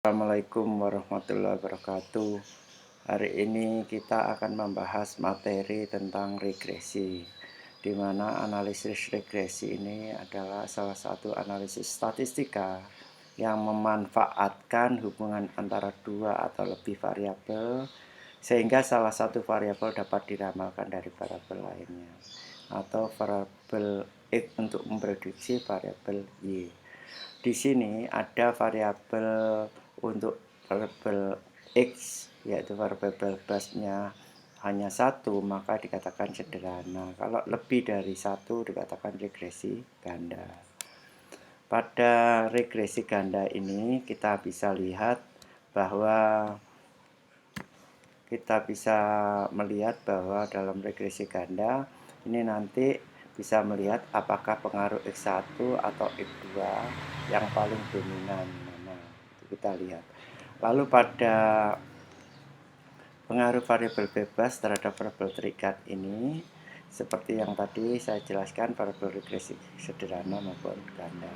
Assalamualaikum warahmatullahi wabarakatuh. Hari ini kita akan membahas materi tentang regresi, di mana analisis regresi ini adalah salah satu analisis statistika yang memanfaatkan hubungan antara dua atau lebih variabel, sehingga salah satu variabel dapat diramalkan dari variabel lainnya, atau variabel X untuk memprediksi variabel Y. Di sini ada variabel untuk variabel X, yaitu variabel bebasnya hanya satu, maka dikatakan sederhana. Kalau lebih dari satu dikatakan regresi ganda. Pada regresi ganda ini kita bisa lihat bahwa dalam regresi ganda ini nanti bisa melihat apakah pengaruh X1 atau X2 yang paling dominan mana. Itu kita lihat. Lalu pada pengaruh variabel bebas terhadap variabel terikat ini, seperti yang tadi saya jelaskan, variabel regresi sederhana maupun ganda.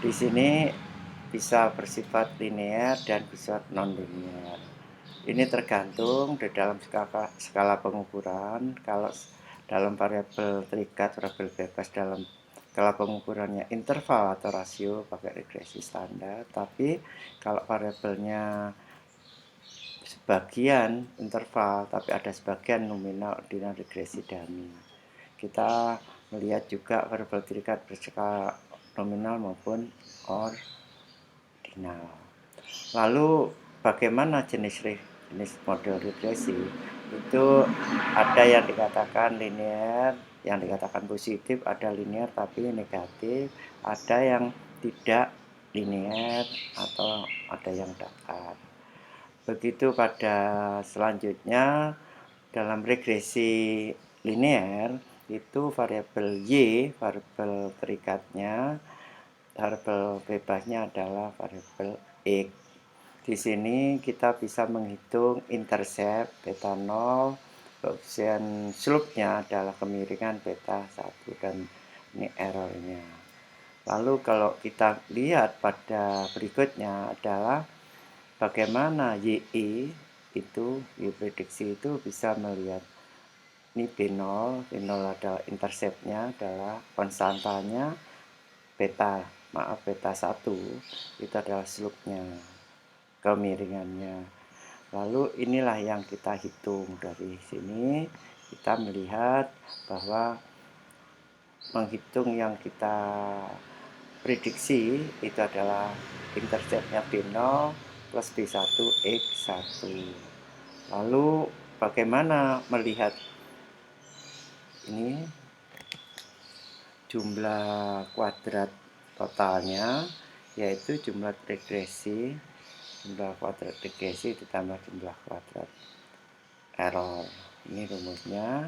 Di sini bisa bersifat linear dan bersifat non-linear. Ini tergantung di dalam skala pengukuran. Kalau dalam variabel terikat, variabel bebas dalam skala pengukurannya interval atau rasio pakai regresi standar. Tapi kalau variabelnya sebagian interval, tapi ada sebagian nominal ordinal regresi dummy. Kita melihat juga variabel terikat berskala nominal maupun ordinal. Lalu bagaimana jenis model regresi? Itu ada yang dikatakan linear, yang dikatakan positif, ada linear tapi negatif, ada yang tidak linear atau ada yang datar. Begitu pada selanjutnya dalam regresi linear itu variabel Y, variabel terikatnya, variabel bebasnya adalah variabel X. Di sini kita bisa menghitung intercept beta 0, koefisien slope-nya adalah kemiringan beta 1 dan ini errornya. Lalu kalau kita lihat pada berikutnya adalah bagaimana YI itu, Y prediksi itu bisa melihat ini B0 adalah intercept-nya, adalah konstantanya beta 1 itu adalah slope-nya, kemiringannya. Lalu inilah yang kita hitung. Dari sini kita melihat bahwa menghitung yang kita prediksi itu adalah intercept-nya B0 plus B1 X1. Lalu bagaimana melihat ini jumlah kuadrat totalnya, yaitu jumlah kuadrat regresi ditambah jumlah kuadrat error. Ini rumusnya.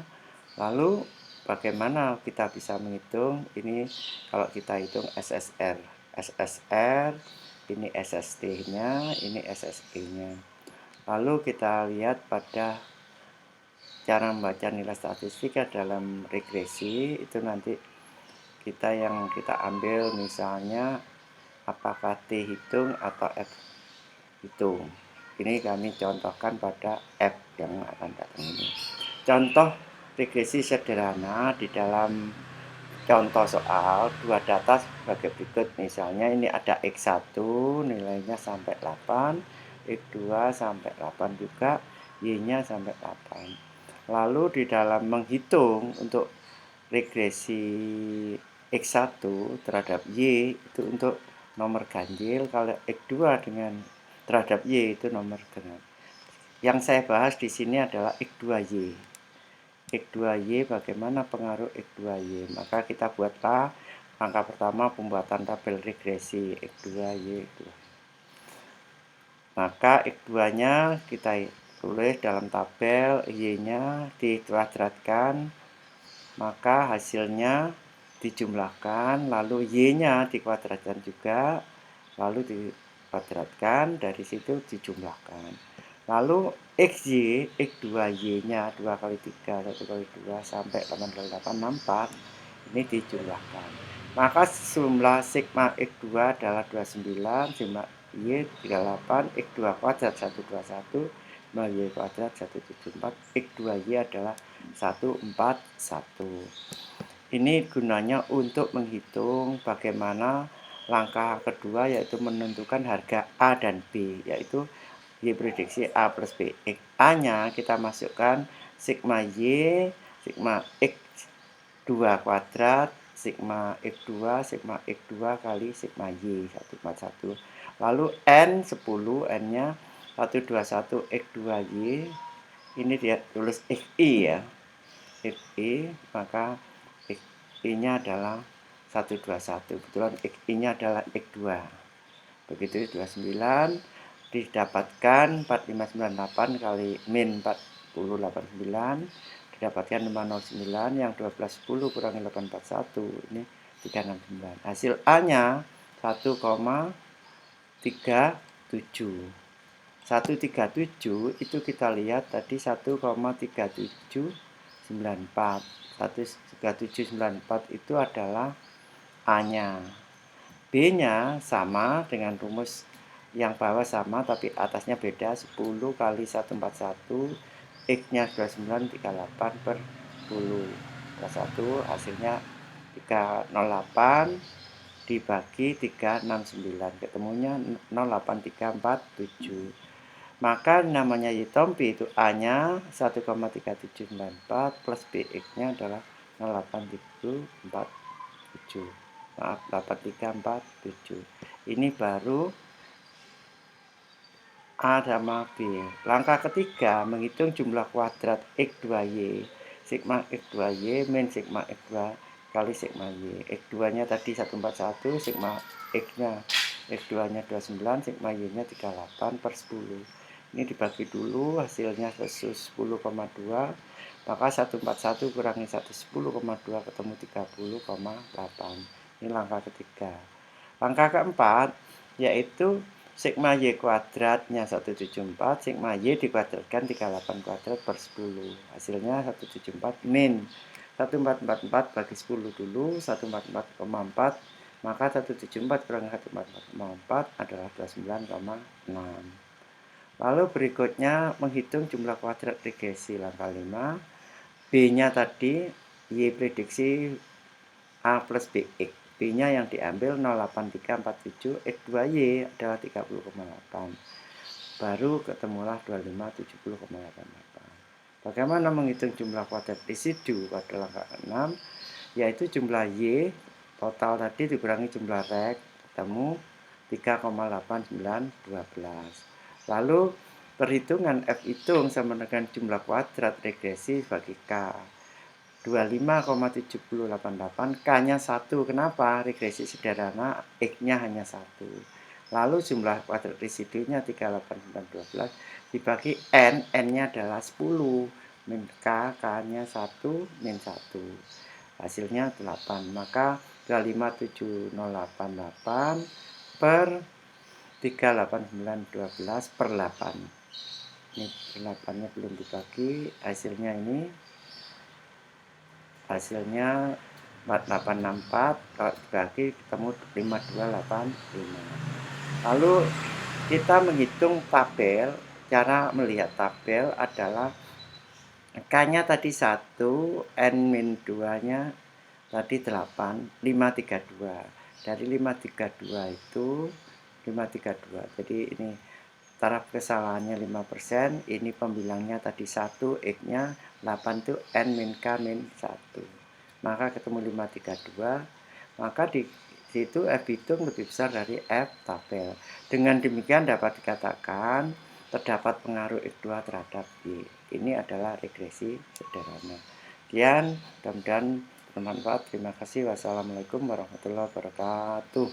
Lalu bagaimana kita bisa menghitung ini? Kalau kita hitung SSR, ini SST-nya, ini SSE-nya. Lalu kita lihat pada cara membaca nilai statistika dalam regresi itu nanti kita ambil misalnya apakah T hitung atau F hitung. Ini kami contohkan pada F yang akan datang ini. Contoh regresi sederhana di dalam contoh soal dua data sebagai berikut. Misalnya ini ada X1 nilainya sampai 8, X2 sampai 8 juga, Y-nya sampai 8. Lalu di dalam menghitung untuk regresi X1 terhadap Y itu untuk nomor ganjil, kalau X2 terhadap Y itu nomor genap. Yang saya bahas di sini adalah X2Y. X2Y, bagaimana pengaruh X2Y? Maka kita buatlah langkah pertama pembuatan tabel regresi X2Y. Maka X2-nya kita tulis dalam tabel, Y-nya dikuadratkan, maka hasilnya dijumlahkan, lalu Y-nya dikuadratkan juga, lalu dikuadratkan, dari situ dijumlahkan. Lalu XY, X2Y-nya 2 kali 3, 1 kali 2, sampai 8 kali 8, 64, ini dijumlahkan. Maka jumlah sigma X2 adalah 29, jumlah Y 38, X2 kuadrat 121, Y kuadrat 174, X2Y adalah 141. Ini gunanya untuk menghitung bagaimana langkah kedua, yaitu menentukan harga A dan B, yaitu Y prediksi A plus B. A-nya kita masukkan sigma Y, sigma X2 kuadrat, sigma X2 kali sigma Y, 141. Lalu N 10, N-nya 121 X2Y, ini dia tulis XI ya. XI, maka XI-nya adalah 121. Kebetulan XI-nya adalah X2. Begitu 29 didapatkan 4598 kali min 4089 didapatkan 509, yang 1210 kurangi 841 ini 369. Hasil A-nya 1,37. 137 itu kita lihat tadi 1,3794. 1,3794 itu adalah A-nya. B-nya sama dengan rumus yang bawah sama tapi atasnya beda, 10 kali 141, X-nya 2938 per 10. 1 hasilnya 308 dibagi 369, ketemunya 08347. Maka namanya Y Tompi itu A-nya 1,3794 plus BX-nya adalah 08347. Maaf, 8347. Ini baru A sama B. Langkah ketiga menghitung jumlah kuadrat X2Y. Sigma X2Y min sigma X2 kali sigma Y. X2-nya tadi 141, sigma X-nya X2-nya 29, sigma Y-nya 38 per 10. Ini dibagi dulu, hasilnya 110,2. Maka 141 kurangi 110,2 ketemu 30,8. Ini langkah ketiga. Langkah keempat yaitu sigma Y kuadratnya 174, sigma Y dikuadratkan 38 kuadrat per 10. Hasilnya 174 min 1444 bagi 10 dulu, 144,4. Maka 174 kurangi 144,4 adalah 29,6. Lalu berikutnya menghitung jumlah kuadrat regresi langkah 5. B-nya tadi Y prediksi A plus BX. B-nya yang diambil 08347, X2Y adalah 30,8. Baru ketemulah 2570,88. Bagaimana menghitung jumlah kuadrat residu pada langkah 6? Yaitu jumlah Y total tadi dikurangi jumlah rek, ketemu 3,8912. Lalu perhitungan F hitung sama dengan jumlah kuadrat regresi bagi K. 25,7088, K-nya 1. Kenapa? Regresi sederhana, X-nya hanya 1. Lalu jumlah kuadrat residunya 38912 dibagi N, N-nya adalah 10. Min K, K-nya 1, min 1. Hasilnya 8. Maka 25788 per 38912 per 8. Ini per 8-nya belum dibagi, hasilnya ini. Hasilnya 4864, kalau dibagi ketemu 5285. Lalu kita menghitung tabel. Cara melihat tabel adalah K-nya tadi 1, N-2-nya tadi 8, 532. Dari 532 itu 532. Jadi ini taraf kesalahannya 5%, ini pembilangnya tadi 1, X-nya 8 itu N min K min 1. Maka ketemu 532, maka di situ F hitung lebih besar dari F tabel. Dengan demikian dapat dikatakan terdapat pengaruh X2 terhadap Y. Ini adalah regresi sederhana. Sekian, mudah-mudahan bermanfaat. Terima kasih. Wassalamualaikum warahmatullahi wabarakatuh.